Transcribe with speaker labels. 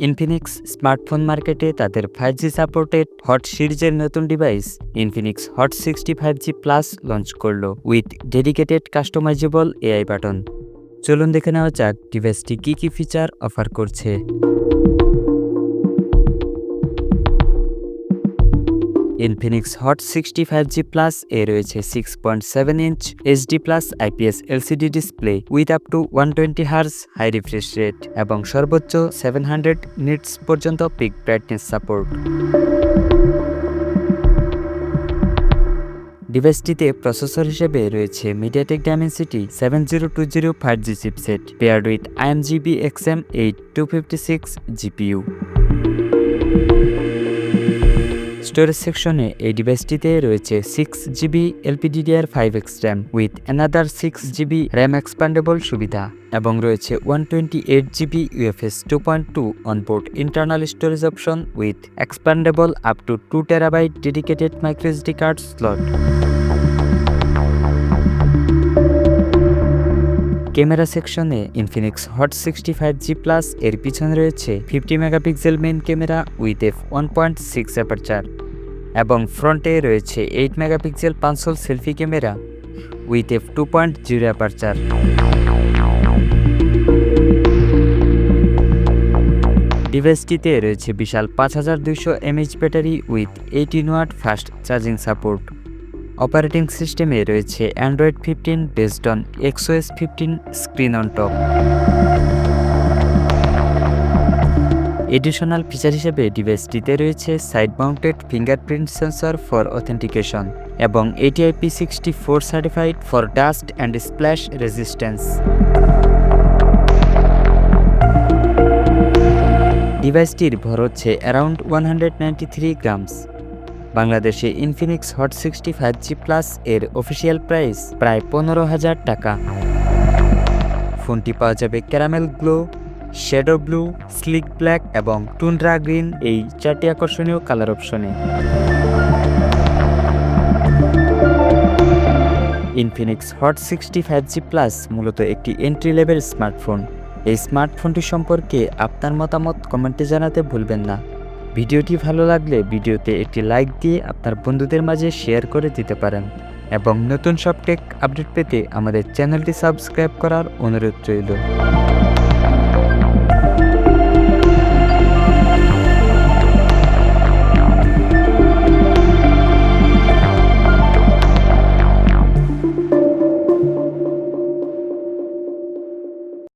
Speaker 1: Infinix smartphone মার্কেটে তাদের 5G supported Hot সিরিজের নতুন device Infinix Hot 65G plus launch করলো with dedicated customisable AI button. চলুন দেখে নেওয়া যাক ডিভাইসটি কী ফিচার অফার করছে। ইনফিনিক্স হট 65G প্লাস এ রয়েছে 6.7 inch HD plus IPS LCD display with up to 120 hertz high refresh rate এবং সর্বোচ্চ 700 নিটস পর্যন্ত পিক ব্রাইটনেস সাপোর্ট। ডিভাইসটিতে প্রসেসর হিসেবে রয়েছে MediaTek Dimensity 7020 5G chipset paired with AMD XM8 256 GPU। Storage সেকশনে এই ডিভাইসটিতে রয়েছে 6GB LPDDR5X RAM with another 6GB RAM expandable সুবিধা এবং রয়েছে 128GB UFS 2.2 onboard internal storage option with expandable up to 2TB dedicated microSD card slot. Camera সেকশনে Infinix Hot 65G plus এর পিছনে রয়েছে 50 megapixel main camera with f1.6 aperture এবং ফ্রন্টে রয়েছে 8 মেগাপিক্সেল পাঁচল selfie camera with f2.0 aperture. ডিভাইসটিতে রয়েছে বিশাল 5200 mAh battery with 18 watt fast charging support. Operating সিস্টেমে রয়েছে Android 15 based on XOS 15 screen on top. Additional feature হিসেবে ডিভাইসটিতে রয়েছে side mounted fingerprint sensor for authentication এবং ATIP64 certified for dust and splash resistance. ডিভাইসটির ভর হচ্ছে অ্যারাউন্ড 193 গ্রামস। বাংলাদেশে ইনফিনিক্স হট 65G প্লাস এর অফিসিয়াল প্রাইস প্রায় 15,000 টাকা। ফোনটি পাওয়া যাবে caramel glow, shadow blue, sleek black এবং টুন্ড্রা গ্রিন এই 4টি আকর্ষণীয় কালার অপশনে। ইনফিনিক্স হট 65G প্লাস মূলত একটি এন্ট্রি লেভেল স্মার্টফোন। এই স্মার্টফোনটি সম্পর্কে আপনার মতামত কমেন্টে জানাতে ভুলবেন না। ভিডিওটি ভালো লাগলে ভিডিওতে একটি লাইক দিয়ে আপনার বন্ধুদের মাঝে শেয়ার করে দিতে পারেন এবং নতুন সব টেক আপডেট পেতে আমাদের চ্যানেলটি সাবস্ক্রাইব করার অনুরোধ রইল।